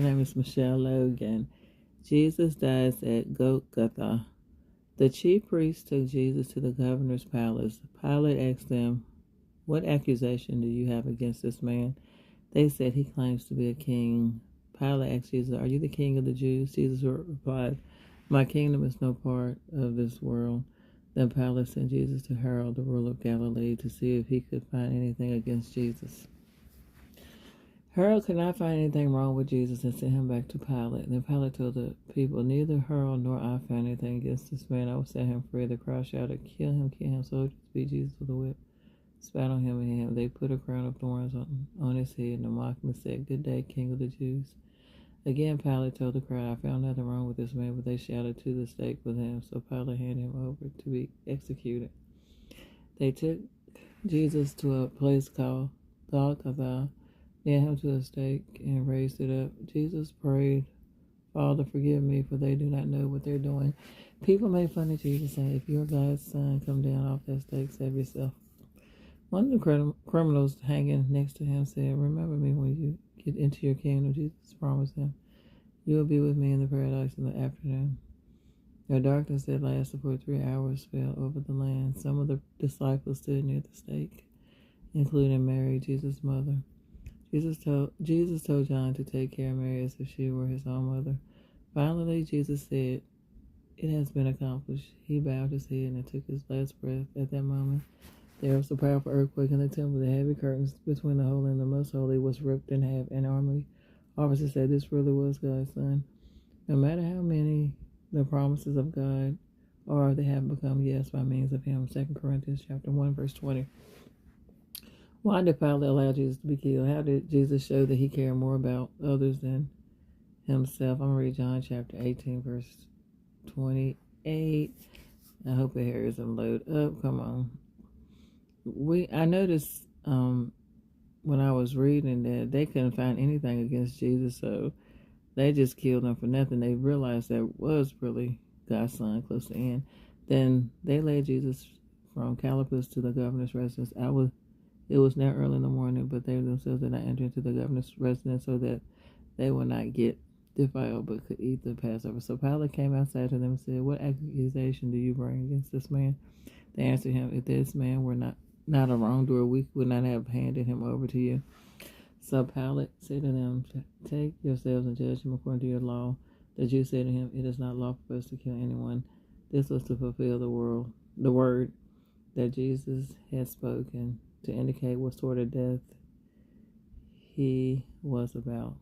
My name is Michelle Logan. Jesus dies at Gothaga. The chief priests took Jesus to the governor's palace. Pilate asked them, "What accusation do you have against this man?" They said, "He claims to be a king." Pilate asked Jesus, "Are you the king of the Jews?" Jesus replied, "My kingdom is no part of this world." Then Pilate sent Jesus to Herod, the ruler of Galilee, to see if he could find anything against Jesus. Herod could not find anything wrong with Jesus and sent him back to Pilate. And then Pilate told the people, "Neither Herod nor I found anything against this man. I will set him free." The crowd shouted, "Kill him, kill him." Soldiers beat Jesus with a whip, spat on him and him. They put a crown of thorns on his head and mocked him and said, "Good day, King of the Jews." Again, Pilate told the crowd, "I found nothing wrong with this man," but they shouted, "To the stake with him." So Pilate handed him over to be executed. They took Jesus to a place called Gothaga, nailed him to a stake, and raised it up. Jesus prayed, "Father, forgive me, for they do not know what they're doing." People made fun of Jesus, saying, "If you're God's son, come down off that stake, save yourself." One of the criminals hanging next to him said, "Remember me when you get into your kingdom." Jesus promised him, "You will be with me in the paradise in the afternoon." The darkness that lasted for 3 hours fell over the land. Some of the disciples stood near the stake, including Mary, Jesus' mother. Jesus told John to take care of Mary as if she were his own mother. Finally, Jesus said, "It has been accomplished." He bowed his head and took his last breath. At that moment, there was a powerful earthquake in the temple. The heavy curtains between the holy and the most holy was ripped in half. An army officer said this really was God's son. No matter how many the promises of God are, they have become yes by means of him. 2 Corinthians chapter 1, verse 20. Why did Pilate allow Jesus to be killed? How did Jesus show that he cared more about others than himself? I'm going to read John chapter 18, verse 28. I hope it hurries and load up. Come on. I noticed when I was reading that they couldn't find anything against Jesus, so they just killed him for nothing. They realized that was really God's son close to the end. Then they led Jesus from Caiaphas to the governor's residence. It was now early in the morning, but they themselves did not enter into the governor's residence so that they would not get defiled but could eat the Passover. So Pilate came outside to them and said, "What accusation do you bring against this man?" They answered him, "If this man were not a wrongdoer, we would not have handed him over to you." So Pilate said to them, "Take yourselves and judge him according to your law." The Jews said to him, "It is not lawful for us to kill anyone." This was to fulfill the word that Jesus had spoken, to indicate what sort of death he was about.